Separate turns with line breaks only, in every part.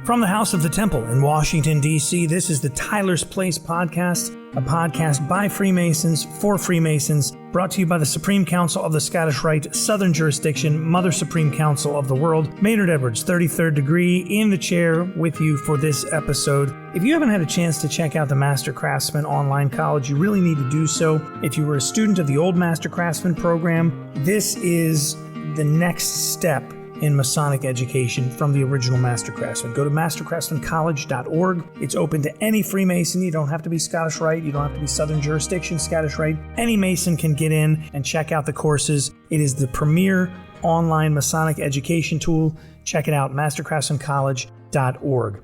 From the House of the Temple in Washington, D.C., this is the Tyler's Place Podcast, a podcast by Freemasons for Freemasons, brought to you by the Supreme Council of the Scottish Rite, Southern Jurisdiction, Mother Supreme Council of the World. Maynard Edwards, 33rd degree, in the chair with you for this episode. If you haven't had a chance to check out the Master Craftsman Online College, you really need to do so. If you were a student of the old Master Craftsman program, this is the next step in Masonic education from the original Master Craftsman. Go to mastercraftsmancollege.org. It's open to any Freemason. You don't have to be Scottish Rite. You don't have to be Southern Jurisdiction Scottish Rite. Any Mason can get in and check out the courses. It is the premier online Masonic education tool. Check it out, mastercraftsmancollege.org.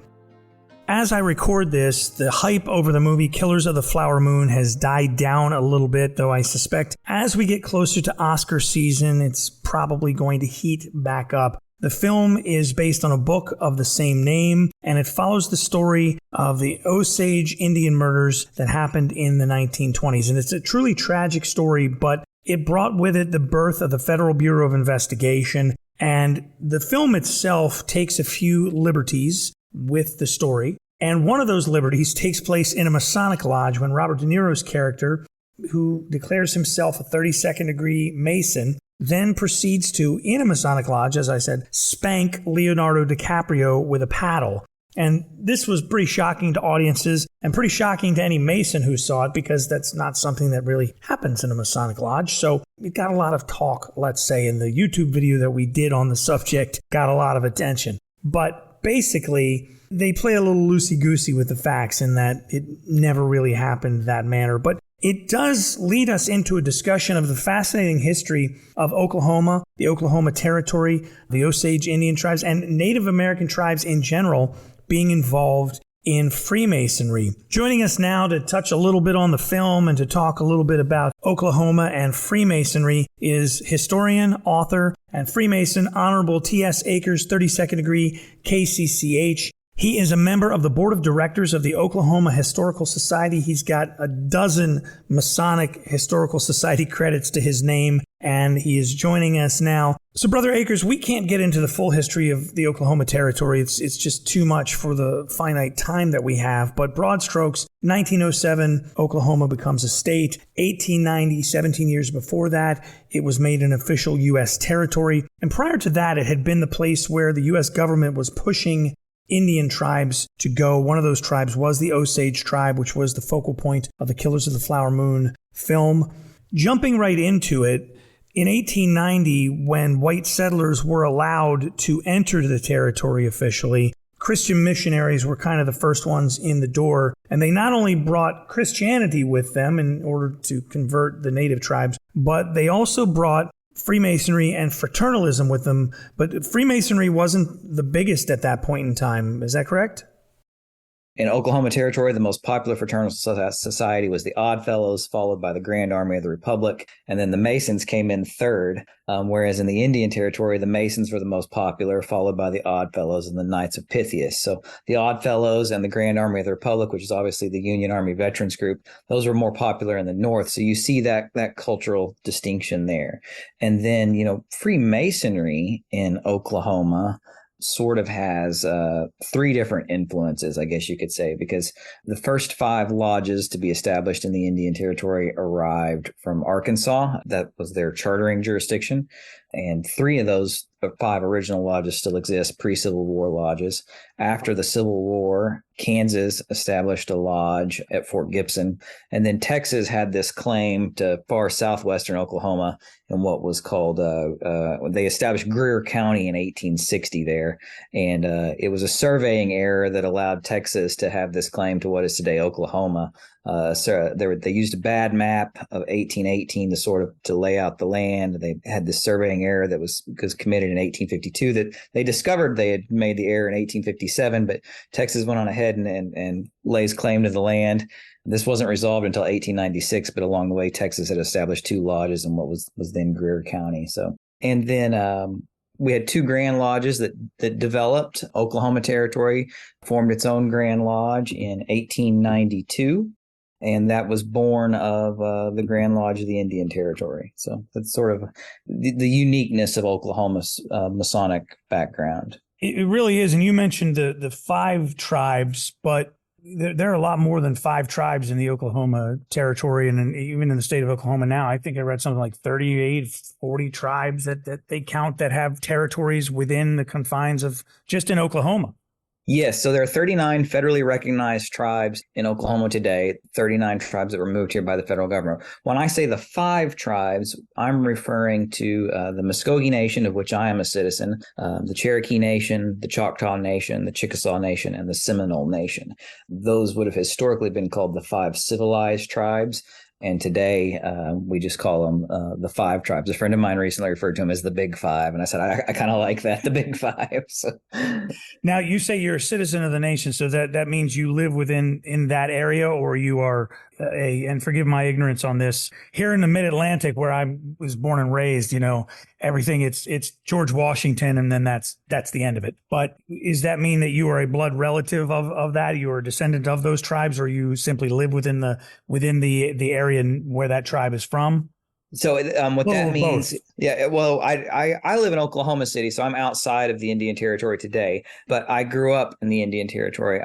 As I record this, the hype over the movie Killers of the Flower Moon has died down a little bit, though I suspect as we get closer to Oscar season, it's probably going to heat back up. The film is based on a book of the same name, and it follows the story of the Osage Indian murders that happened in the 1920s. And it's a truly tragic story, but it brought with it the birth of the Federal Bureau of Investigation, and the film itself takes a few liberties with the story. And one of those liberties takes place in a Masonic lodge when Robert De Niro's character, who declares himself a 32nd degree Mason, then proceeds to, in a Masonic lodge, as I said, spank Leonardo DiCaprio with a paddle. And this was pretty shocking to audiences and pretty shocking to any Mason who saw it, because that's not something that really happens in a Masonic lodge. So it got a lot of talk, let's say, in the YouTube video that we did on the subject, got a lot of attention. But basically, they play a little loosey-goosey with the facts in that it never really happened that manner. But it does lead us into a discussion of the fascinating history of Oklahoma, the Oklahoma Territory, the Osage Indian tribes, and Native American tribes in general being involved in Freemasonry. Joining us now to touch a little bit on the film and to talk a little bit about Oklahoma and Freemasonry is historian, author, and Freemason Honourable TS Akers, 32nd degree, KCCH. He is a member of the board of directors of the Oklahoma Historical Society. He's got a dozen Masonic Historical Society credits to his name, and he is joining us now. So, Brother Akers, we can't get into the full history of the Oklahoma Territory. It's just too much for the finite time that we have. But broad strokes, 1907, Oklahoma becomes a state. 1890, 17 years before that, it was made an official U.S. territory. And prior to that, it had been the place where the U.S. government was pushing Indian tribes to go. One of those tribes was the Osage tribe, which was the focal point of the Killers of the Flower Moon film. Jumping right into it, in 1890, when white settlers were allowed to enter the territory officially, Christian missionaries were kind of the first ones in the door. And they not only brought Christianity with them in order to convert the native tribes, but they also brought Freemasonry and fraternalism with them, but Freemasonry wasn't the biggest at that point in time. Is that correct?
In Oklahoma Territory, the most popular fraternal society was the Odd Fellows, followed by the Grand Army of the Republic, and then the Masons came in third, whereas in the Indian Territory, the Masons were the most popular, followed by the Odd Fellows and the Knights of Pythias. So the Odd Fellows and the Grand Army of the Republic, which is obviously the Union Army Veterans Group, those were more popular in the North. So you see that cultural distinction there. And then, Freemasonry in Oklahoma sort of has three different influences, I guess you could say, because the first 5 lodges to be established in the Indian Territory arrived from Arkansas. That was their chartering jurisdiction. And 3 of those 5 original lodges still exist, pre-Civil War lodges. After the Civil War, Kansas established a lodge at Fort Gibson. And then Texas had this claim to far southwestern Oklahoma in what was called, they established Greer County in 1860 there. And it was a surveying error that allowed Texas to have this claim to what is today Oklahoma. So they used a bad map of 1818 to lay out the land. They had this surveying error that was committed in 1852 that they discovered they had made the error in 1857, but Texas went on ahead and lays claim to the land. This wasn't resolved until 1896, but along the way, Texas had established 2 lodges in what was then Greer County. So, and then we had 2 Grand Lodges that developed. Oklahoma Territory formed its own Grand Lodge in 1892. And that was born of the Grand Lodge of the Indian Territory. So that's sort of the uniqueness of Oklahoma's Masonic background.
It really is. And you mentioned the five tribes, but there are a lot more than five tribes in the Oklahoma territory and even in the state of Oklahoma now. I think I read something like 38, 40 tribes that they count that have territories within the confines of just in Oklahoma.
Yes, so there are 39 federally recognized tribes in Oklahoma today, 39 tribes that were moved here by the federal government. When I say the five tribes, I'm referring to the Muscogee Nation, of which I am a citizen, the Cherokee Nation, the Choctaw Nation, the Chickasaw Nation, and the Seminole Nation. Those would have historically been called the five civilized tribes. And today, we just call them the five tribes. A friend of mine recently referred to them as the Big Five. And I said, I kind of like that, the Big Five. So.
Now, you say you're a citizen of the nation. So that means you live in that area, or you are and forgive my ignorance on this, here in the mid-Atlantic where I was born and raised, everything, it's George Washington, and then that's the end of it. But does that mean that you are a blood relative of that? You are a descendant of those tribes, or you simply live within the area where that tribe is from?
So what that means,
both.
Yeah, well, I live in Oklahoma City, so I'm outside of the Indian Territory today, but I grew up in the Indian Territory.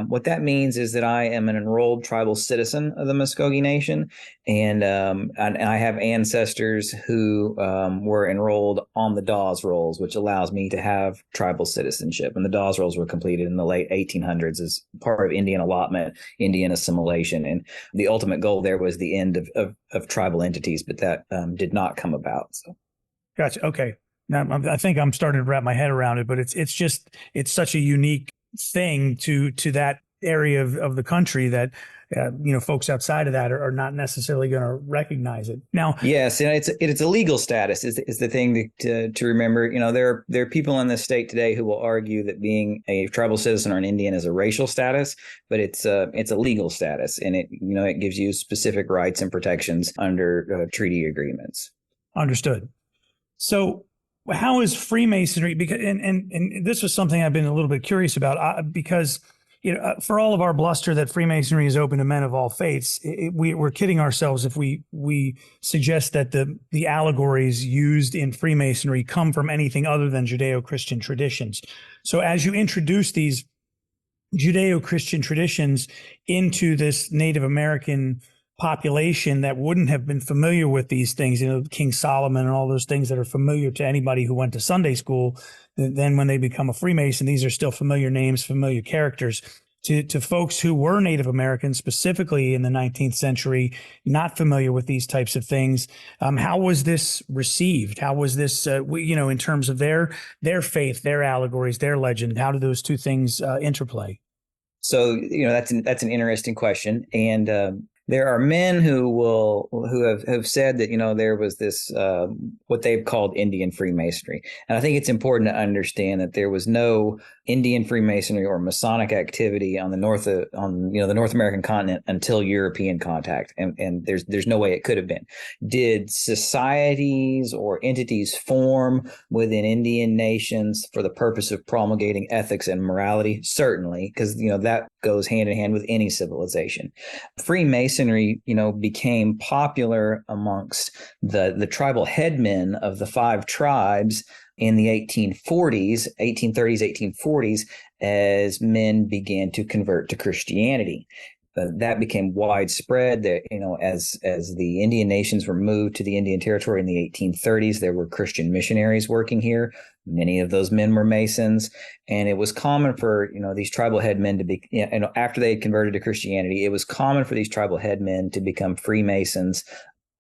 What that means is that I am an enrolled tribal citizen of the Muscogee Nation, and I have ancestors who were enrolled on the Dawes Rolls, which allows me to have tribal citizenship. And the Dawes Rolls were completed in the late 1800s as part of Indian allotment, Indian assimilation, and the ultimate goal there was the end of tribal entities, but that did not come about. So.
Gotcha. Okay. Now I think I'm starting to wrap my head around it, but it's such a unique thing to that area of the country that folks outside of that are not necessarily going to recognize it. Now,
yes, and it's a legal status is the thing to remember. There are people in this state today who will argue that being a tribal citizen or an Indian is a racial status, but it's a legal status, and it gives you specific rights and protections under treaty agreements.
Understood. So how is Freemasonry? Because and this was something I've been a little bit curious about because for all of our bluster that Freemasonry is open to men of all faiths, we're kidding ourselves if we suggest that the allegories used in Freemasonry come from anything other than Judeo-Christian traditions. So as you introduce these Judeo-Christian traditions into this Native American population that wouldn't have been familiar with these things, King Solomon and all those things that are familiar to anybody who went to Sunday school, then when they become a Freemason, these are still familiar names, familiar characters. To folks who were Native Americans, specifically in the 19th century, not familiar with these types of things, how was this received? How was this, in terms of their faith, their allegories, their legend? How do those two things interplay?
So, that's an interesting question. And there are men who have said that, there was this, what they've called Indian Freemasonry. And I think it's important to understand that there was no Indian Freemasonry or Masonic activity on the North American continent until European contact. And there's no way it could have been. Did societies or entities form within Indian nations for the purpose of promulgating ethics and morality? Certainly, because, that goes hand in hand with any civilization. Freemasonry, became popular amongst the tribal headmen of the five tribes in the 1830s, 1840s, as men began to convert to Christianity. That became widespread. That as the Indian nations were moved to the Indian Territory in the 1830s, there were Christian missionaries working here. Many of those men were Masons, and it was common for these tribal headmen to be. After they had converted to Christianity, it was common for these tribal headmen to become Freemasons,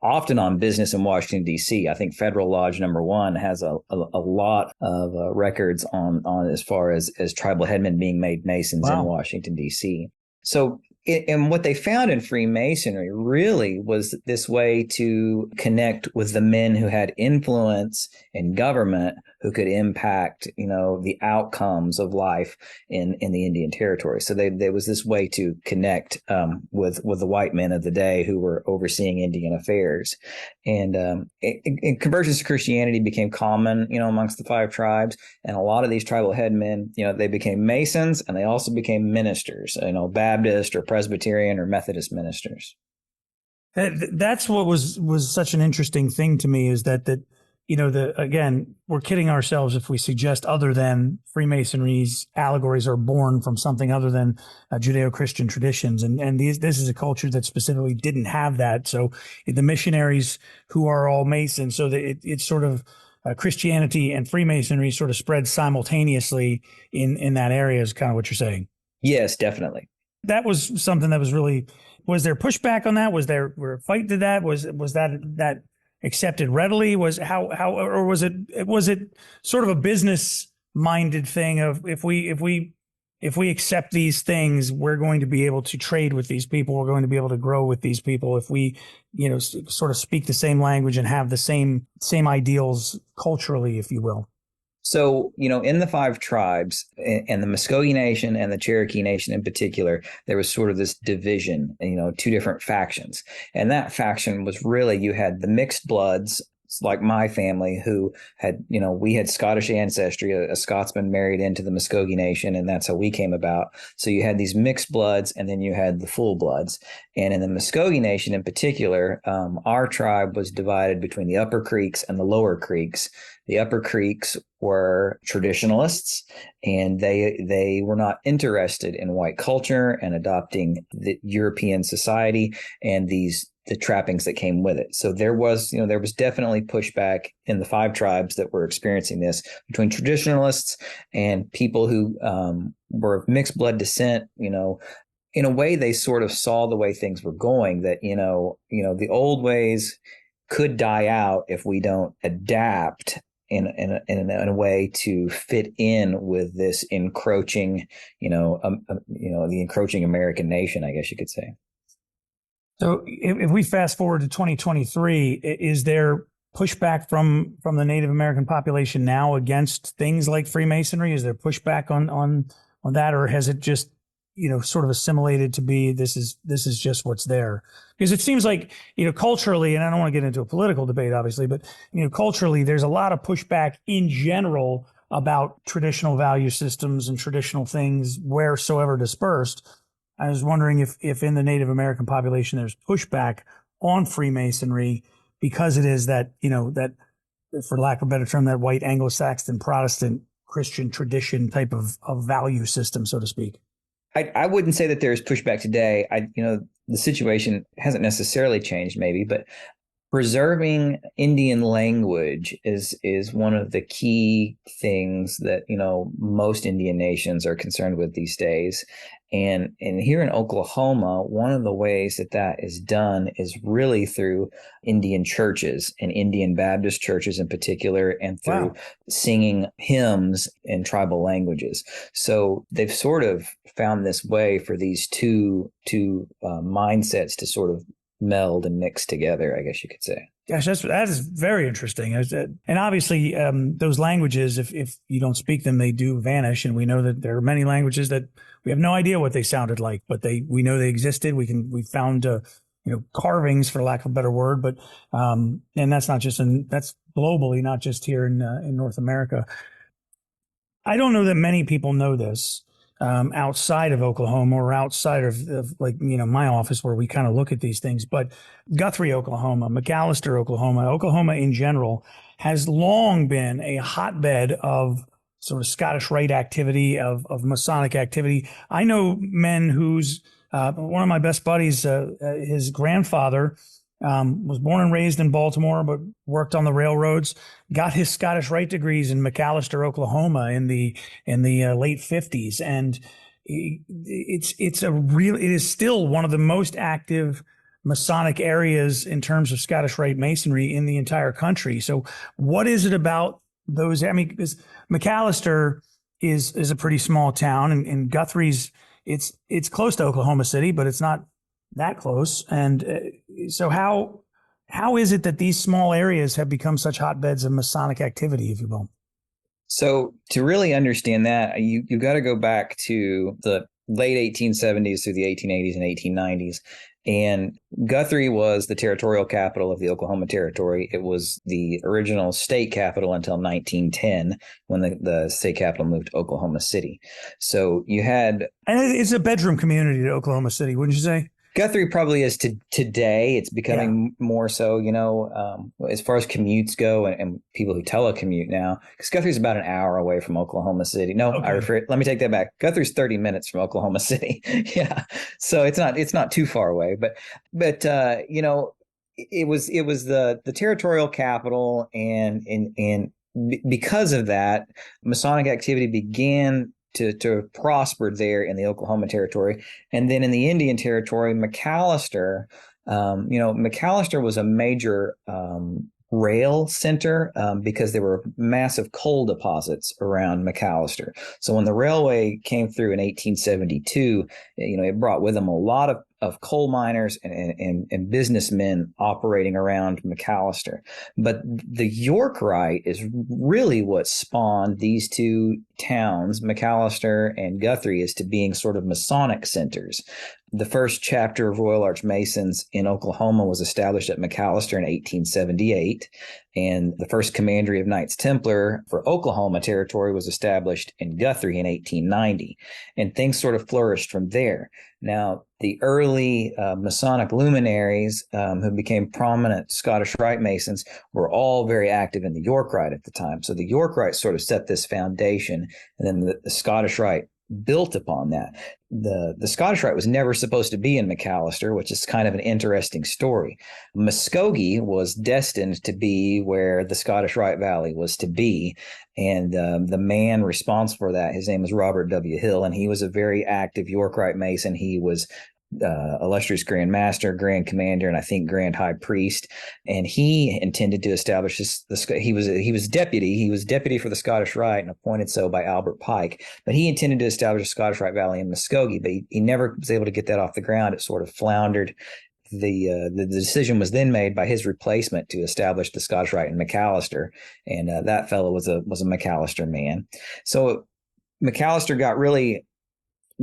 often on business in Washington, D.C. I think Federal Lodge Number 1 has a lot of records on as far as tribal headmen being made Masons in Washington, D.C. So. And what they found in Freemasonry really was this way to connect with the men who had influence in government, who could impact, the outcomes of life in the Indian Territory. So there was this way to connect with the white men of the day who were overseeing Indian affairs. And conversions to Christianity became common, amongst the five tribes. And a lot of these tribal headmen, they became Masons, and they also became ministers, Baptist or Presbyterian or Methodist ministers.
That's what was such an interesting thing to me, is that again, we're kidding ourselves if we suggest other than Freemasonry's allegories are born from something other than Judeo-Christian traditions. And this is a culture that specifically didn't have that. So the missionaries who are all Masons, so that it's sort of Christianity and Freemasonry sort of spread simultaneously in that area is kind of what you're saying.
Yes, definitely.
That was something that was really, was there pushback on that? Was there a fight to that? Was that accepted readily? Was it sort of a business minded thing of if we accept these things, we're going to be able to trade with these people. We're going to be able to grow with these people. If we, sort of speak the same language and have the same ideals culturally, if you will.
So, in the 5 tribes and the Muscogee Nation and the Cherokee Nation in particular, there was sort of this division, 2 different factions. And that faction was really, you had the mixed bloods, like my family, who had, we had Scottish ancestry, a Scotsman married into the Muscogee Nation, and that's how we came about. So you had these mixed bloods, and then you had the full bloods. And in the Muscogee Nation in particular, our tribe was divided between the Upper Creeks and the Lower Creeks. The Upper Creeks were traditionalists, and they were not interested in white culture and adopting the European society and the trappings that came with it. So there was definitely pushback in the 5 tribes that were experiencing this between traditionalists and people who were of mixed blood descent. In a way, they sort of saw the way things were going, that, the old ways could die out if we don't adapt in a way to fit in with this encroaching, the encroaching American nation, I guess you could say.
So if we fast forward to 2023, is there pushback from the Native American population now against things like Freemasonry? Is there pushback on that, or has it just, sort of assimilated to be this is just what's there? Because it seems like, culturally, and I don't want to get into a political debate, obviously, but, culturally, there's a lot of pushback in general about traditional value systems and traditional things wheresoever dispersed. I was wondering if in the Native American population there's pushback on Freemasonry because it is that, that, for lack of a better term, that white Anglo-Saxon Protestant Christian tradition type of value system, so to speak.
I wouldn't say that there's pushback today. The situation hasn't necessarily changed maybe, but preserving Indian language is one of the key things that, most Indian nations are concerned with these days. And here in Oklahoma, one of the ways that is done is really through Indian churches and Indian Baptist churches in particular, and through singing hymns in tribal languages. So they've sort of found this way for these two mindsets to sort of meld and mix together, I guess you could say.
Gosh, that is very interesting. And obviously, those languages, if you don't speak them, they do vanish. And we know that there are many languages that we have no idea what they sounded like, but we know they existed. We found carvings, for lack of a better word, but and that's not just that's globally, not just here in North America. I don't know that many people know this. Outside of Oklahoma or outside of my office where we kind of look at these things. But Guthrie, Oklahoma, McAlester, Oklahoma in general has long been a hotbed of sort of Scottish Rite activity, of Masonic activity. I know men whose, one of my best buddies, his grandfather was born and raised in Baltimore, but worked on the railroads, got his Scottish Rite degrees in McAlester, Oklahoma in the late 50s. And it is still one of the most active Masonic areas in terms of Scottish Rite Masonry in the entire country. So what is it about those? I mean, because McAlester is a pretty small town, and Guthrie's, it's close to Oklahoma City, but it's not that close. And so how is it that these small areas have become such hotbeds of Masonic activity, if you will?
So to really understand that, you got to go back to the late 1870s through the 1880s and 1890s. And Guthrie was the territorial capital of the Oklahoma Territory. It was the original state capital until 1910, when the state capital moved to Oklahoma City. So you had...
And it's a bedroom community to Oklahoma City, wouldn't you say?
Guthrie probably is today. It's becoming more so, as far as commutes go and people who telecommute now, because Guthrie's about an hour away from Oklahoma City. No,
Okay.
let me take that back. Guthrie's 30 minutes from Oklahoma City. Yeah. So it's not too far away, but it was the territorial capital, and because of that, Masonic activity began to prosper there in the Oklahoma Territory. And then in the Indian Territory, McAlester, McAlester was a major rail center because there were massive coal deposits around McAlester. So when the railway came through in 1872, it brought with them a lot of coal miners and businessmen operating around McAlester. But the York Rite is really what spawned these two towns, McAlester and Guthrie, as to being sort of Masonic centers. The first chapter of Royal Arch Masons in Oklahoma was established at McAlester in 1878, and the first Commandery of Knights Templar for Oklahoma Territory was established in Guthrie in 1890, and things sort of flourished from there. Now, the early Masonic luminaries who became prominent Scottish Rite Masons were all very active in the York Rite at the time. So the York Rite sort of set this foundation, and then the Scottish Rite built upon that. The Scottish Rite was never supposed to be in McAlester, which is kind of an interesting story. Muscogee was destined to be where the Scottish Rite Valley was to be. And the man responsible for that, his name was Robert W. Hill, and he was a very active York Rite Mason. He was illustrious Grand Master, Grand Commander, and I think Grand High Priest. And he intended to establish he was deputy for the Scottish Rite and appointed so by Albert Pike. But he intended to establish a Scottish Rite Valley in Muscogee, but he never was able to get that off the ground. It sort of floundered. The decision was then made by his replacement to establish the Scottish Rite in McAlester, and that fellow was a McAlester man. So McAlester got really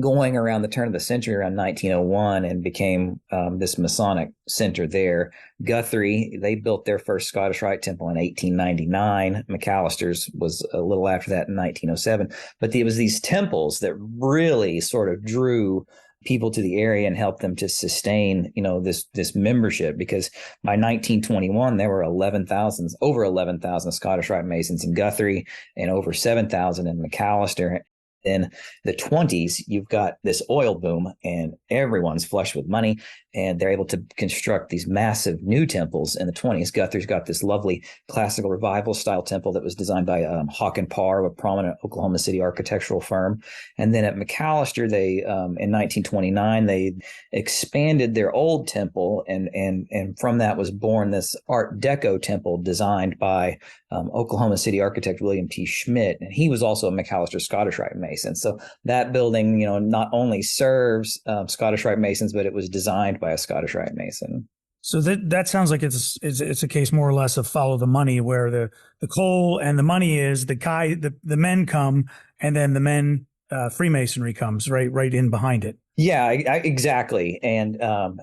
going around the turn of the century, around 1901, and became this Masonic center there. Guthrie, they built their first Scottish Rite temple in 1899. McAllister's was a little after that in 1907. But it was these temples that really sort of drew people to the area and helped them to sustain, this membership, because by 1921 there were over 11,000 Scottish Rite Masons in Guthrie and over 7,000 in McAlester. In the 20s, you've got this oil boom and everyone's flush with money, and they're able to construct these massive new temples in the 20s. Guthrie's got this lovely classical revival style temple that was designed by Hawk and Parr, a prominent Oklahoma City architectural firm. And then at McAlester, they in 1929, they expanded their old temple, and from that was born this Art Deco temple designed by Oklahoma City architect William T. Schmidt, and he was also a McAlester Scottish Rite Mason. So that building, not only serves Scottish Rite Masons, but it was designed by a Scottish Rite Mason.
So that sounds like it's a case more or less of follow the money, where the coal and the money is the men come, and then the men Freemasonry comes right in behind it.
Yeah, exactly. And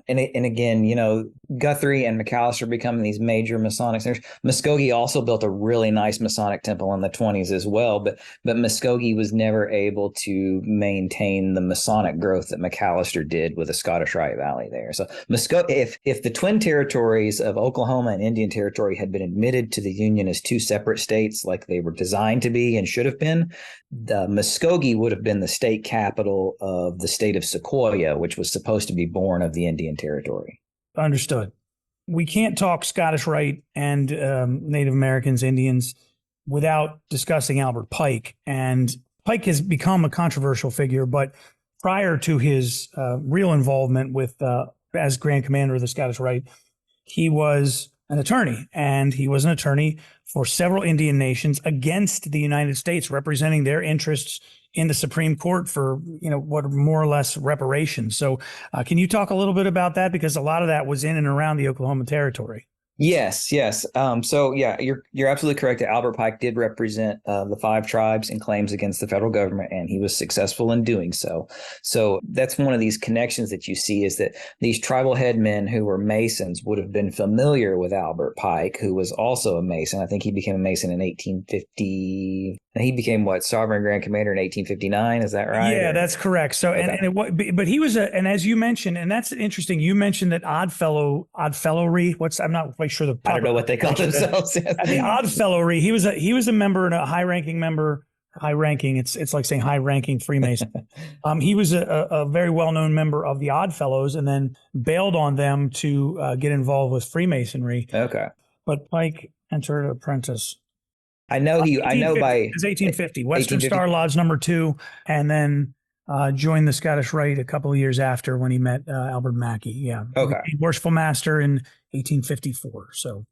again, Guthrie and McAlester becoming these major Masonic centers. Muscogee also built a really nice Masonic temple in the 20s as well, but Muscogee was never able to maintain the Masonic growth that McAlester did with the Scottish Rite Valley there. So Muscogee, if the twin territories of Oklahoma and Indian Territory had been admitted to the Union as two separate states, like they were designed to be and should have been, Muscogee would have been the state capital of the state of Sequoia, which was supposed to be born of the Indian Territory.
Understood. We can't talk Scottish Rite and Native Americans, Indians, without discussing Albert Pike. And Pike has become a controversial figure, but prior to his real involvement with as Grand Commander of the Scottish Rite, he was an attorney, and he was an attorney for several Indian nations against the United States, representing their interests in the Supreme Court for, what are more or less reparations. So can you talk a little bit about that? Because a lot of that was in and around the Oklahoma Territory.
Yes, yes. So yeah, you're absolutely correct that Albert Pike did represent the five tribes in claims against the federal government, and he was successful in doing so. So that's one of these connections that you see, is that these tribal headmen who were Masons would have been familiar with Albert Pike, who was also a Mason. I think he became a Mason in 1850. He became what, Sovereign Grand Commander in 1859. Is that right?
Yeah, that's correct. So, but he was and as you mentioned, and that's interesting. You mentioned that Oddfellowy. I'm not quite sure the
I don't know what they call themselves.
The Oddfellowy. He was a member, and a high-ranking member. High-ranking. It's like saying high-ranking Freemason. He was a very well-known member of the Oddfellows, and then bailed on them to get involved with Freemasonry.
Okay.
But Pike entered apprentice.
I know by
it's 1850, Western Star Lodge number 2, and then joined the Scottish Rite a couple of years after when he met Albert Mackey. Yeah.
Okay.
Worshipful Master in 1854. So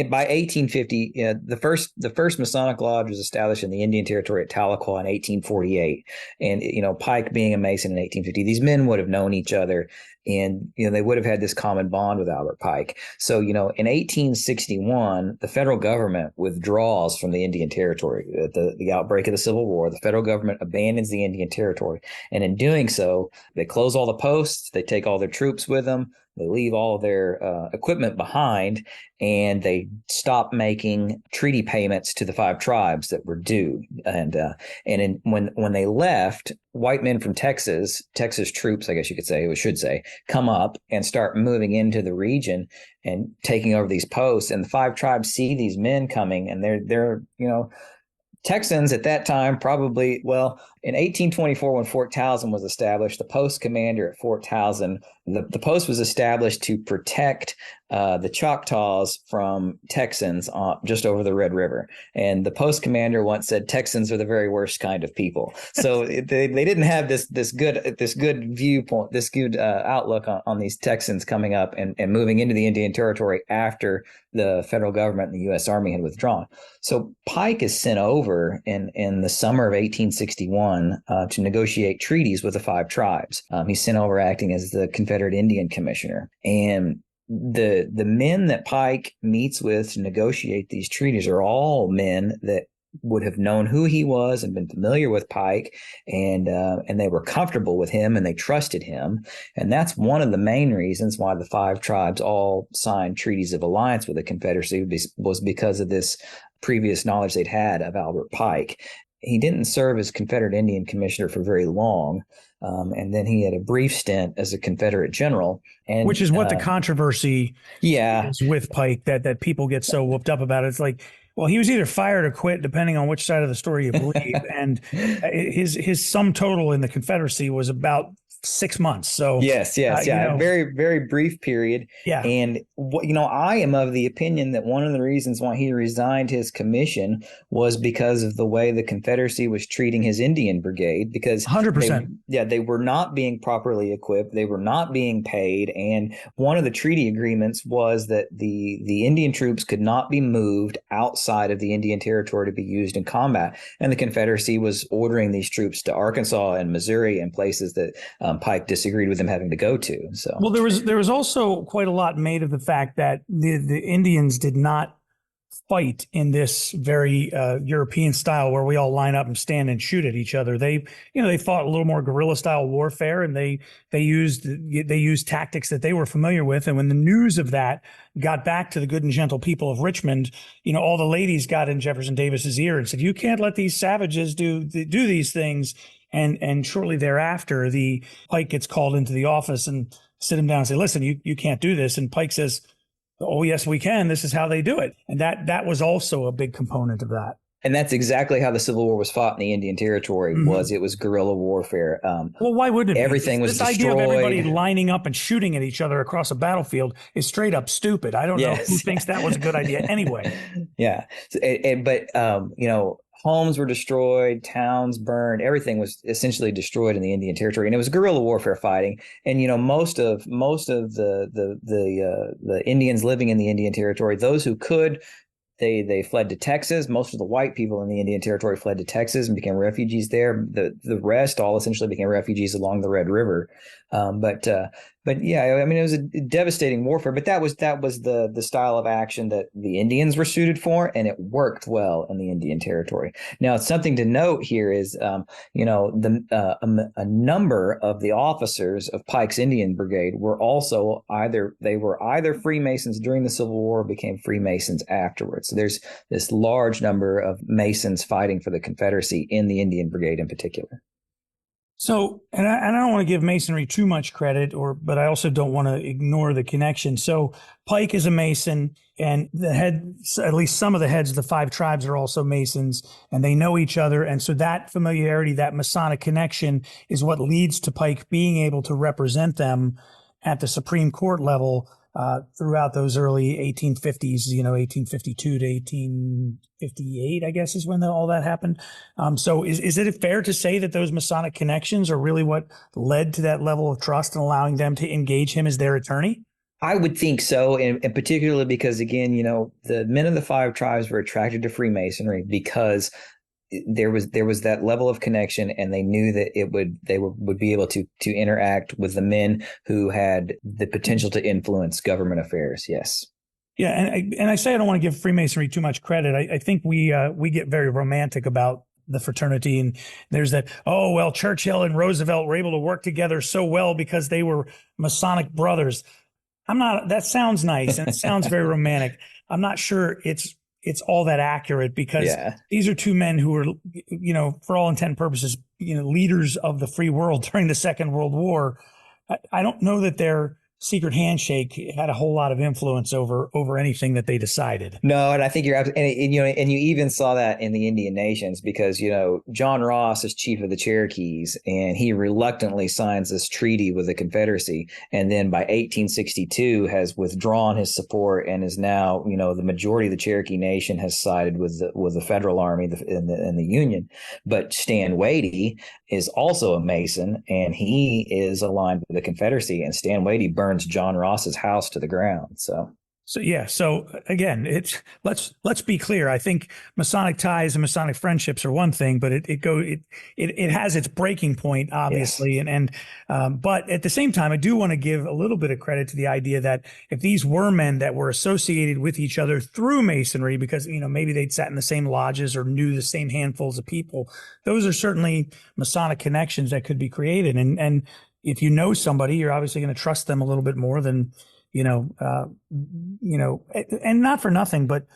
by 1850, the first Masonic Lodge was established in the Indian Territory at Tahlequah in 1848. And, Pike being a Mason in 1850, these men would have known each other, and, they would have had this common bond with Albert Pike. So, in 1861, the federal government withdraws from the Indian Territory. At the outbreak of the Civil War, the federal government abandons the Indian Territory. And in doing so, they close all the posts, they take all their troops with them, they leave all of their equipment behind, and they stop making treaty payments to the five tribes that were due. When they left, white men from Texas troops, I guess you could say, or should say, come up and start moving into the region and taking over these posts. And the five tribes see these men coming, and they're Texans at that time probably, in 1824, when Fort Towson was established, the post commander at Fort Towson, the post was established to protect the Choctaws from Texans just over the Red River. And the post commander once said Texans are the very worst kind of people. So they didn't have this good viewpoint, this good outlook on these Texans coming up and moving into the Indian Territory after the federal government and the U.S. Army had withdrawn. So Pike is sent over in the summer of 1861 to negotiate treaties with the five tribes. He's sent over acting as the Confederate Indian Commissioner. And the men that Pike meets with to negotiate these treaties are all men that would have known who he was and been familiar with Pike, and they were comfortable with him and they trusted him. And that's one of the main reasons why the five tribes all signed treaties of alliance with the Confederacy, was because of this previous knowledge they'd had of Albert Pike. He didn't serve as Confederate Indian Commissioner for very long. And then he had a brief stint as a Confederate general. And
which is what the controversy is with Pike, that people get so whooped up about it. It's like, well, he was either fired or quit, depending on which side of the story you believe. And his sum total in the Confederacy was about 6 months. So
yes. A very, very brief period.
Yeah.
And I am of the opinion that one of the reasons why he resigned his commission was because of the way the Confederacy was treating his Indian Brigade, because
100%.
They were not being properly equipped. They were not being paid. And one of the treaty agreements was that the Indian troops could not be moved outside of the Indian Territory to be used in combat. And the Confederacy was ordering these troops to Arkansas and Missouri and places that Pike disagreed with them having to go to. So,
well, there was also quite a lot made of the fact that the Indians did not fight in this very European style where we all line up and stand and shoot at each other. They fought a little more guerrilla style warfare, and they used tactics that they were familiar with. And when the news of that got back to the good and gentle people of Richmond, all the ladies got in Jefferson Davis's ear and said, "You can't let these savages do these things." And shortly thereafter, the Pike gets called into the office and sit him down and say, "Listen, you can't do this." And Pike says, "Oh, yes, we can. This is how they do it." And that was also a big component of that.
And that's exactly how the Civil War was fought in the Indian Territory. It was guerrilla warfare.
Well, why wouldn't it be?
Everything was destroyed.
This idea of everybody lining up and shooting at each other across a battlefield is straight up stupid. I don't know who thinks that was a good idea anyway.
Yeah. But homes were destroyed, towns burned, everything was essentially destroyed in the Indian Territory, and it was guerrilla warfare fighting. And most of the Indians living in the Indian Territory, those who could, they fled to Texas. Most of the white people in the Indian Territory fled to Texas and became refugees there. The rest all essentially became refugees along the Red River. But But yeah, I mean, it was a devastating warfare, but that was the style of action that the Indians were suited for, and it worked well in the Indian Territory. Now, something to note here is, a number of the officers of Pike's Indian Brigade were also either Freemasons during the Civil War, or became Freemasons afterwards. So there's this large number of Masons fighting for the Confederacy in the Indian Brigade in particular.
So, and I don't want to give Masonry too much credit, but I also don't want to ignore the connection. So Pike is a Mason, and at least some of the heads of the 5 tribes are also Masons, and they know each other. And so that familiarity, that Masonic connection, is what leads to Pike being able to represent them at the Supreme Court level throughout those early 1850s, 1852 to 1858, I guess, is when all that happened. So is it fair to say that those Masonic connections are really what led to that level of trust and allowing them to engage him as their attorney?
I would think so, and particularly because, again, the men of the 5 tribes were attracted to Freemasonry because there was that level of connection, and they knew that they would be able to interact with the men who had the potential to influence government affairs. Yes.
Yeah, and I say I don't want to give Freemasonry too much credit. I think we get very romantic about the fraternity, and there's that, oh well, Churchill and Roosevelt were able to work together so well because they were Masonic brothers. That sounds nice and it sounds very romantic. I'm not sure it's all that accurate, because these are 2 men who were, for all intent and purposes, leaders of the free world during the Second World War. I don't know that their secret handshake had a whole lot of influence over anything that they decided.
No, and I think you're absolutely, and you even saw that in the Indian Nations, because John Ross is chief of the Cherokees, and he reluctantly signs this treaty with the Confederacy, and then by 1862 has withdrawn his support, and is now the majority of the Cherokee Nation has sided with the Federal Army and the Union. But Stan Wadey is also a Mason, and he is aligned with the Confederacy, and Stan Wadey burns John Ross's house to the ground. So again, let's be clear. I think Masonic ties and Masonic friendships are one thing, but it has its breaking point, obviously. Yes. But at the same time, I do want to give a little bit of credit to the idea that if these were men that were associated with each other through Masonry, because maybe they'd sat in the same lodges or knew the same handfuls of people, those are certainly Masonic connections that could be created. And if you know somebody, you're obviously going to trust them a little bit more than, and not for nothing, but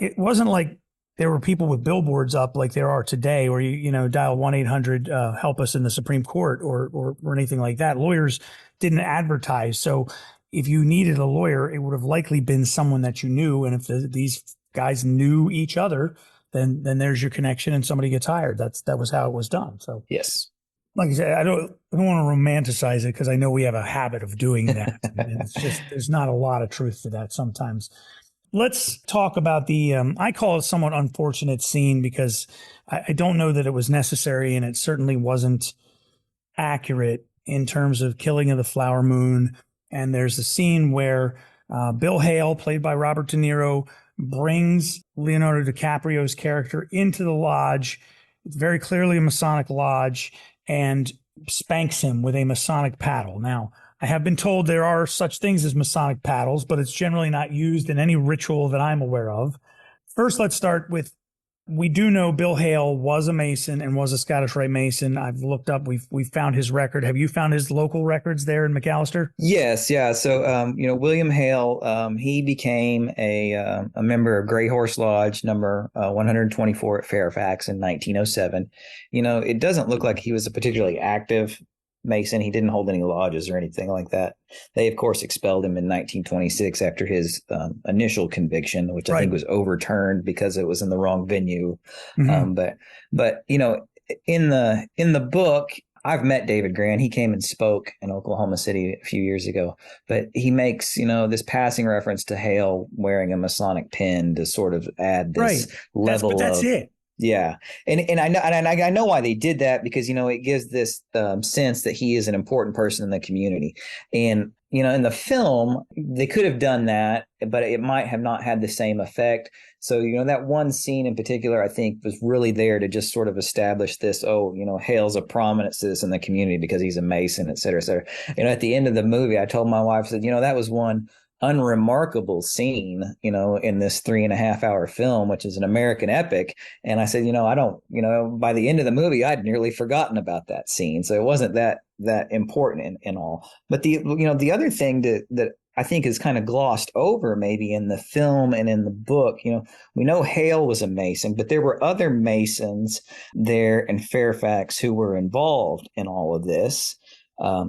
it wasn't like there were people with billboards up like there are today, or you dial 1-800 help us in the Supreme Court or anything like that. Lawyers didn't advertise, so if you needed a lawyer, it would have likely been someone that you knew, and if these guys knew each other, then there's your connection, and somebody gets hired. That was how it was done. So yes.
Like I said, I don't want to romanticize it, because I know we have a habit of doing that. And it's just, there's not a lot of truth to that sometimes. Let's talk about the, I call it somewhat unfortunate scene, because I don't know that it was necessary, and it certainly wasn't accurate in terms of Killing of the Flower Moon. And there's a scene where Bill Hale, played by Robert De Niro, brings Leonardo DiCaprio's character into the lodge. It's very clearly a Masonic lodge, and spanks him with a Masonic paddle. Now, I have been told there are such things as Masonic paddles, but it's generally not used in any ritual that I'm aware of. First, let's start with, we do know Bill Hale was a Mason and was a Scottish Rite Mason. I've looked up, we've found his record. Have you found his local records there in McAlester?
Yes, yeah. So, William Hale, he became a member of Grey Horse Lodge number 124 at Fairfax in 1907. It doesn't look like he was a particularly active Mason. He didn't hold any lodges or anything like that. They, of course, expelled him in 1926 after his initial conviction, which I think was overturned because it was in the wrong venue. Mm-hmm. But in the book, I've met David Grant. He came and spoke in Oklahoma City a few years ago, but he makes, this passing reference to Hale wearing a Masonic pin to sort of add this level
that's
of.
It.
Yeah, and I know why they did that, because it gives this sense that he is an important person in the community, and in the film they could have done that, but it might have not had the same effect. So that one scene in particular, I think, was really there to just sort of establish this. Hale's a prominent citizen in the community because he's a Mason, et cetera, et cetera. At the end of the movie, I told my wife, I said, that was one unremarkable scene, in this 3.5 hour film, which is an American epic. And I said, I don't, by the end of the movie, I'd nearly forgotten about that scene. So it wasn't that important in all. But the other thing that I think is kind of glossed over maybe in the film and in the book, we know Hale was a Mason, but there were other Masons there in Fairfax who were involved in all of this.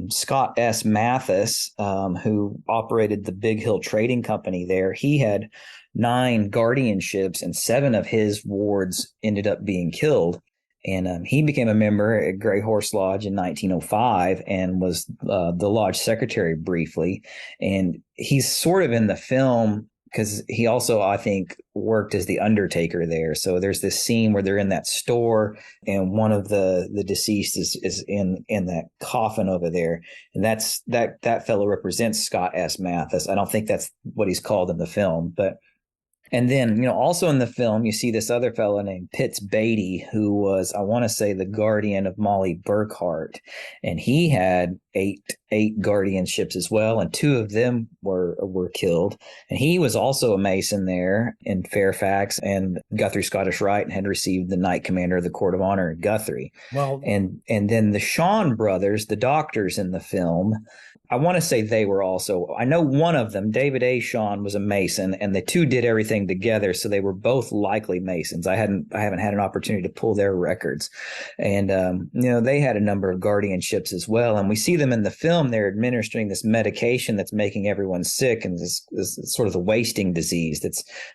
Scott S. Mathis, who operated the Big Hill Trading Company there, he had 9 guardianships, and 7 of his wards ended up being killed. And he became a member at Grey Horse Lodge in 1905 and was the lodge secretary briefly. And he's sort of in the film because he also, I think, worked as the undertaker there. So there's this scene where they're in that store and one of the deceased is in that coffin over there. And that fellow represents Scott S. Mathis. I don't think that's what he's called in the film, but and then, also in the film, you see this other fellow named Pitts Beatty, who was, I want to say, the guardian of Molly Burkhart. And he had eight guardianships as well, and 2 of them were killed. And he was also a Mason there in Fairfax, and Guthrie Scottish Rite, and had received the Knight Commander of the Court of Honor at Guthrie. Well, and then the Shawn brothers, the doctors in the film, I want to say they were also, I know one of them, David A. Shawn, was a Mason, and the 2 did everything together. So they were both likely Masons. I haven't had an opportunity to pull their records. And, they had a number of guardianships as well. And we see them in the film. They're administering this medication that's making everyone sick, and this sort of the wasting disease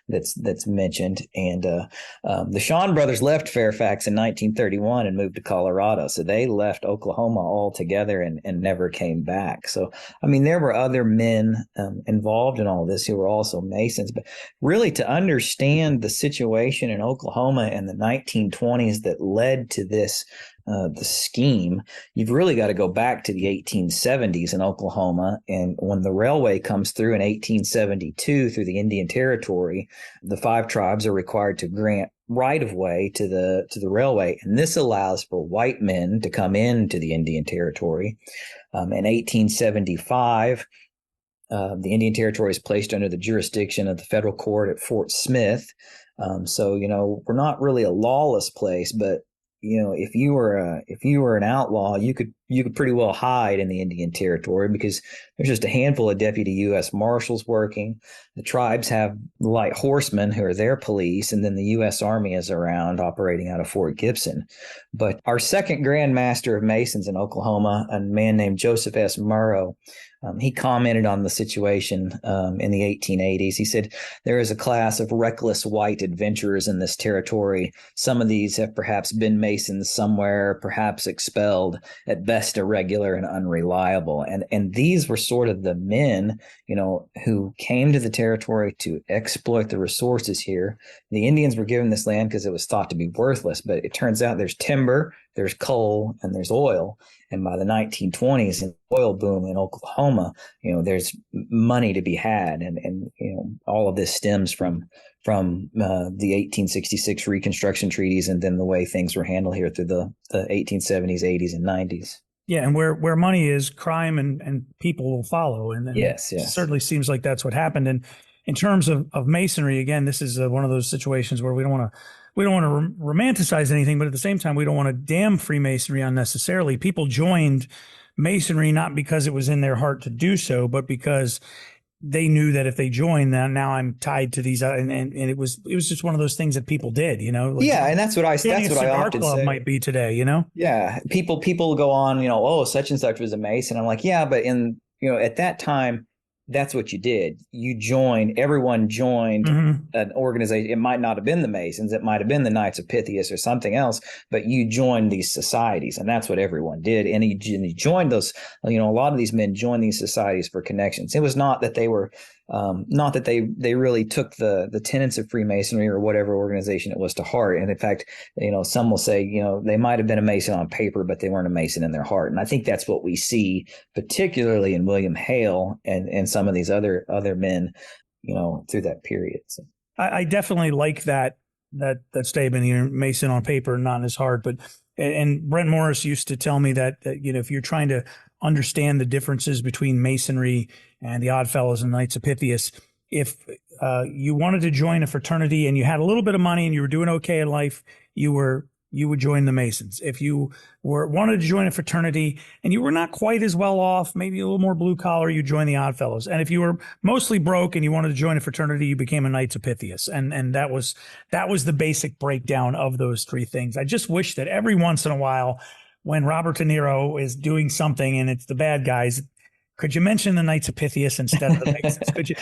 that's mentioned. And the Shawn brothers left Fairfax in 1931 and moved to Colorado. So they left Oklahoma altogether and never came back. So, there were other men involved in all this who were also Masons. But really, to understand the situation in Oklahoma in the 1920s that led to this, the scheme, you've really got to go back to the 1870s in Oklahoma. And when the railway comes through in 1872 through the Indian Territory, the 5 tribes are required to grant right of way to the railway. And this allows for white men to come into the Indian Territory. In 1875, the Indian Territory is placed under the jurisdiction of the federal court at Fort Smith. So, we're not really a lawless place, but if you were an outlaw, you could pretty well hide in the Indian Territory because there's just a handful of deputy U.S. Marshals working. The tribes have light horsemen who are their police, and then the U.S. Army is around operating out of Fort Gibson. But our second Grand Master of Masons in Oklahoma, a man named Joseph S. Murrow, he commented on the situation in the 1880s. He said, "There is a class of reckless white adventurers in this territory. Some of these have perhaps been Masons somewhere, perhaps expelled, at best irregular and unreliable." And these were sort of the men, who came to the territory to exploit the resources here. The Indians were given this land because it was thought to be worthless, but it turns out there's timber, there's coal, and there's oil. And by the 1920s, in the oil boom in Oklahoma, there's money to be had. And all of this stems from the 1866 Reconstruction treaties, and then the way things were handled here through the 1870s, 80s, and 90s.
Yeah, and where money is, crime and people will follow. And
yes.
It certainly seems like that's what happened. And in terms of Masonry, again, this is one of those situations where we don't want to romanticize anything, but at the same time, we don't want to damn Freemasonry unnecessarily. People joined Masonry not because it was in their heart to do so, but because they knew that if they joined, that now I'm tied to these, and it was just one of those things that people did, Like,
yeah, and that's what I often
club
say.
Might be today,
Yeah, people go on, oh, such and such was a Mason. I'm like, yeah, but at that time, that's what you did. Everyone joined an organization. It might not have been the Masons. It might have been the Knights of Pythias or something else, but you joined these societies, and that's what everyone did. And he joined those, a lot of these men joined these societies for connections. It was not that they were not that they really took the tenets of Freemasonry or whatever organization it was to heart. And in fact, some will say, they might have been a Mason on paper, but they weren't a Mason in their heart. And I think that's what we see, particularly in William Hale and some of these other men, through that period. So
I definitely like that statement here, Mason on paper, not in his heart. But and Brent Morris used to tell me that if you're trying to understand the differences between Masonry and the Oddfellows and Knights of Pythias, if you wanted to join a fraternity and you had a little bit of money and you were doing okay in life, you would join the Masons. If you wanted to join a fraternity and you were not quite as well off, maybe a little more blue collar, you join the Oddfellows. And if you were mostly broke and you wanted to join a fraternity, you became a Knights of Pythias. And that was the basic breakdown of those three things. I just wish that every once in a while, when Robert De Niro is doing something and it's the bad guys, could you mention the Knights of Pythias instead of the Masons?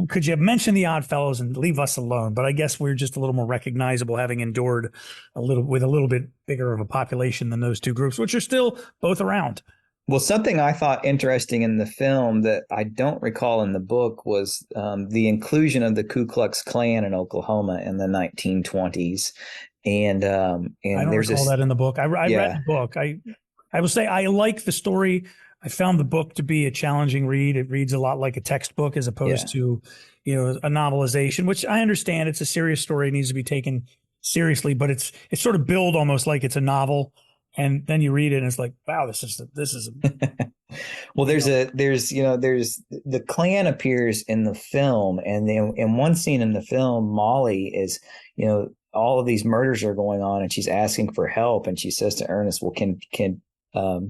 Could you mention the Oddfellows and leave us alone? But I guess we're just a little more recognizable, having endured with a little bit bigger of a population than those two groups, which are still both around.
Well, something I thought interesting in the film that I don't recall in the book was the inclusion of the Ku Klux Klan in Oklahoma in the 1920s. And
I don't recall that in the book. I read the book. I will say I like the story. I found the book to be a challenging read. It reads a lot like a textbook as opposed to, a novelization, which I understand. It's a serious story. It needs to be taken seriously, but it's sort of billed almost like it's a novel. And then you read it and it's like, wow, this is
well, there's the Klan appears in the film, and in one scene in the film, Molly is, all of these murders are going on and she's asking for help. And she says to Ernest, well, can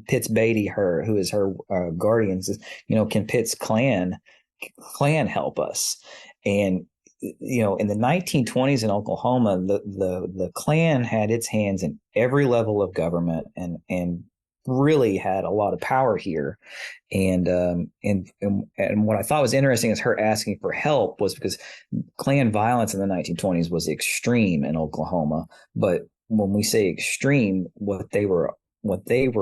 Pitts Beatty, who is her guardian, says, can Pitts Clan help us? And, in the 1920s in Oklahoma, the Klan had its hands in every level of government and really had a lot of power here. And what I thought was interesting is her asking for help was because Klan violence in the 1920s was extreme in Oklahoma. But when we say extreme, what they were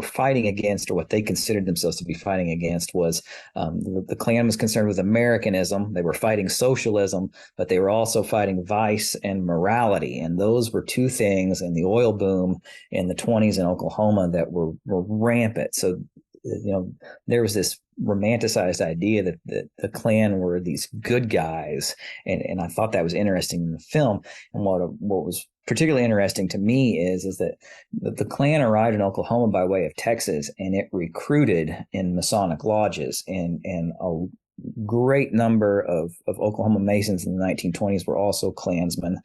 fighting against, or what they considered themselves to be fighting against, was the Klan was concerned with Americanism. They were fighting socialism, but they were also fighting vice and morality. And those were two things in the oil boom in the 20s in Oklahoma that were rampant. So, there was this romanticized idea that the Klan were these good guys. And I thought that was interesting in the film. And what was particularly interesting to me is that the Klan arrived in Oklahoma by way of Texas, and it recruited in Masonic lodges, and a great number of Oklahoma Masons in the 1920s were also Klansmen.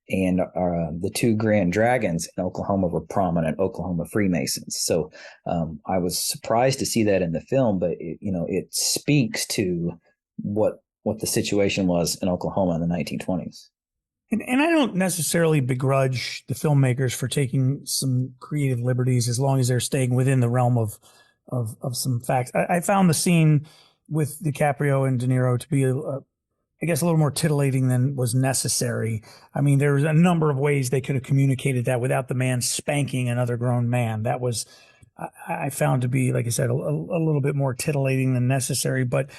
And the two Grand Dragons in Oklahoma were prominent Oklahoma Freemasons. So I was surprised to see that in the film, but it speaks to what the situation was in Oklahoma in the 1920s.
And I don't necessarily begrudge the filmmakers for taking some creative liberties as long as they're staying within the realm of some facts. I found the scene with DiCaprio and De Niro to be, I guess, a little more titillating than was necessary. I mean, there was a number of ways they could have communicated that without the man spanking another grown man. That was, I found to be, like I said, a little bit more titillating than necessary. But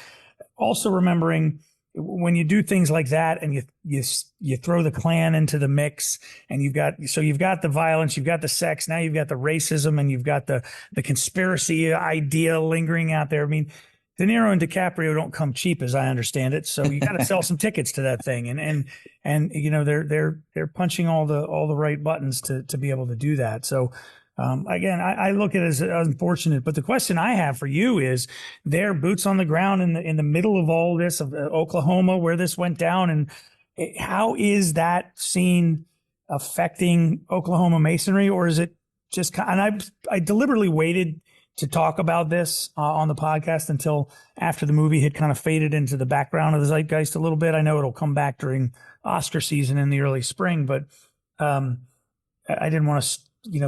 also remembering, when you do things like that and you throw the Klan into the mix, and you've got the violence, you've got the sex, now you've got the racism, and you've got the conspiracy idea lingering out there. I mean, De Niro and DiCaprio don't come cheap, as I understand it. So you got to sell some tickets to that thing, and they're punching all the right buttons to be able to do that. So. Again, I look at it as unfortunate, but the question I have for you is: their boots on the ground in the middle of all this, of Oklahoma, where this went down, and how is that scene affecting Oklahoma Masonry, or is it just? And I deliberately waited to talk about this on the podcast until after the movie had kind of faded into the background of the zeitgeist a little bit. I know it'll come back during Oscar season in the early spring, but I didn't want to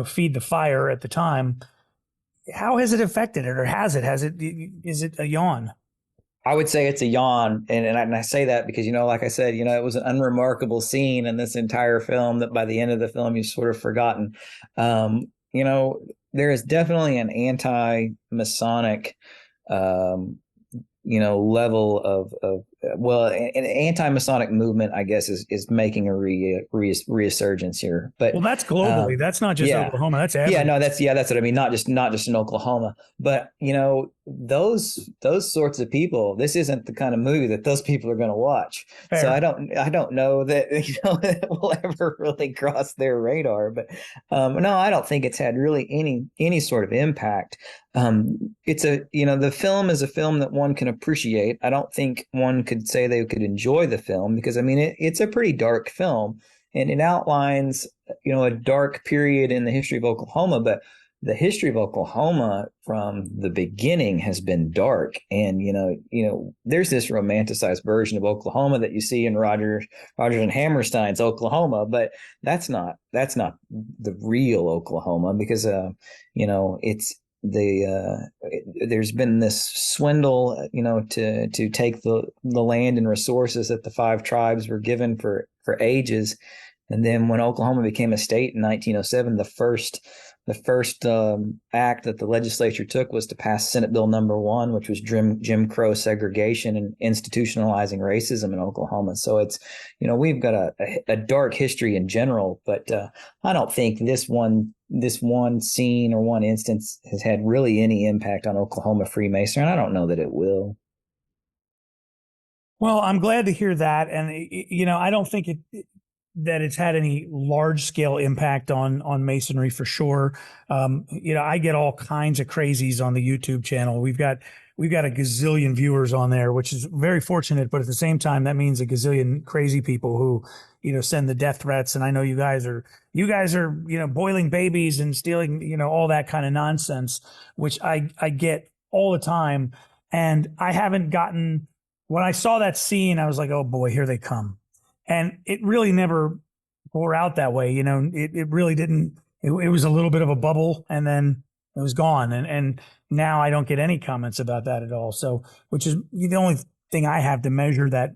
feed the fire at the time. How has it affected it, or is it a yawn?
I would say it's a yawn. And I say that because, like I said, it was an unremarkable scene in this entire film that by the end of the film, you've sort of forgotten. There is definitely an anti-Masonic level of an anti-Masonic movement, I guess, is making a resurgence here. But
that's globally. That's not just Oklahoma. That's everywhere.
That's what I mean. Not just in Oklahoma, but those sorts of people. This isn't the kind of movie that those people are going to watch.
Fair.
So I don't know that it will ever really cross their radar. But no, I don't think it's had really any sort of impact. It's the film is a film that one can appreciate. I don't think one could say they could enjoy the film because, I mean, it's a pretty dark film and it outlines, a dark period in the history of Oklahoma, but the history of Oklahoma from the beginning has been dark. And, there's this romanticized version of Oklahoma that you see in Rogers and Hammerstein's Oklahoma, but that's not the real Oklahoma because, it's there's been this swindle, to take the land and resources that the 5 tribes were given for ages. And then when Oklahoma became a state in 1907, the first act that the legislature took was to pass Senate Bill number 1, which was Jim Crow segregation and institutionalizing racism in Oklahoma. So it's, we've got a dark history in general, but I don't think this one scene or one instance has had really any impact on Oklahoma Freemasonry, and I don't know that it will.
Well, I'm glad to hear that, and I don't think that it's had any large scale impact on Masonry for sure. I get all kinds of crazies on the YouTube channel. We've got a gazillion viewers on there, which is very fortunate, but at the same time, that means a gazillion crazy people who, send the death threats. And I know you guys are, boiling babies and stealing, all that kind of nonsense, which I get all the time. And I haven't gotten, when I saw that scene, I was like, oh boy, here they come. And it really never bore out that way. It really didn't, it was a little bit of a bubble and then it was gone. And now I don't get any comments about that at all. So, which is the only thing I have to measure that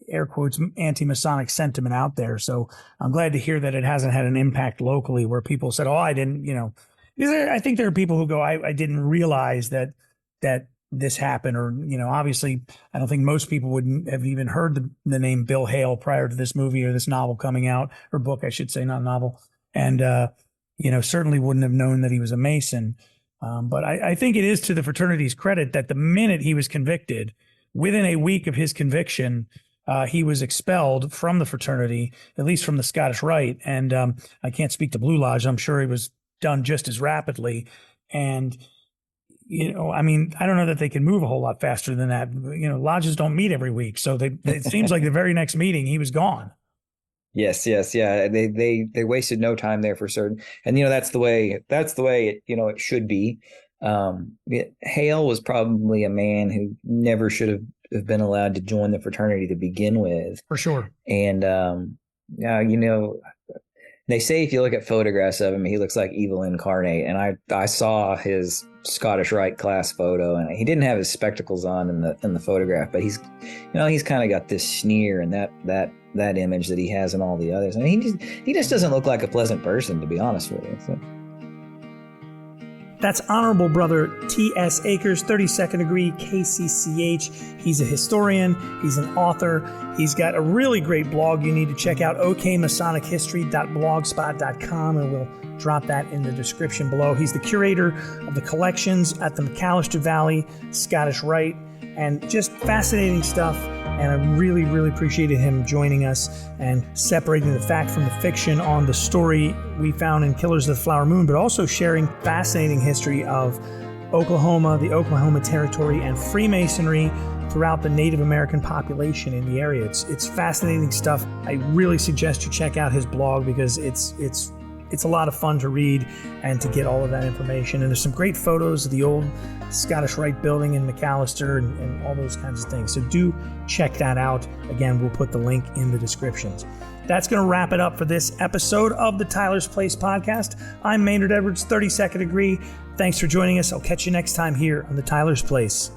air quotes anti-Masonic sentiment out there. So I'm glad to hear that it hasn't had an impact locally where people said, oh, I didn't, I think there are people who go, I didn't realize that this happened, or, obviously I don't think most people would have even heard the name Bill Hale prior to this movie or this novel coming out, or book, I should say, not novel. And, certainly wouldn't have known that he was a Mason. But I think it is to the fraternity's credit that the minute he was convicted, within a week of his conviction, he was expelled from the fraternity, at least from the Scottish Rite. And I can't speak to Blue Lodge. I'm sure it was done just as rapidly. And, I don't know that they can move a whole lot faster than that. Lodges don't meet every week. So it seems like the very next meeting, he was gone.
Yes. Yeah. They wasted no time there for certain. And, that's the way it should be. Hale was probably a man who never should have been allowed to join the fraternity to begin with.
For sure.
And, they say if you look at photographs of him, he looks like evil incarnate. And I saw his Scottish Rite class photo, and he didn't have his spectacles on in the photograph, but he's kind of got this sneer and that image that he has in all the others. I mean, he just doesn't look like a pleasant person, to be honest with you. So.
That's Honorable Brother TS Akers, 32nd degree KCCH. He's a historian. He's an author. He's got a really great blog you need to check out, okmasonichistory.blogspot.com, and we'll drop that in the description below. He's the curator of the collections at the McAlester Valley Scottish Rite, and just fascinating stuff. And I really, really appreciated him joining us and separating the fact from the fiction on the story we found in Killers of the Flower Moon, but also sharing fascinating history of Oklahoma, the Oklahoma Territory, and Freemasonry throughout the Native American population in the area. It's fascinating stuff. I really suggest you check out his blog because it's a lot of fun to read and to get all of that information. And there's some great photos of the old Scottish Rite building in McAlester and all those kinds of things. So do check that out. Again, we'll put the link in the descriptions. That's going to wrap it up for this episode of the Tyler's Place podcast. I'm Maynard Edwards, 32nd degree. Thanks for joining us. I'll catch you next time here on the Tyler's Place.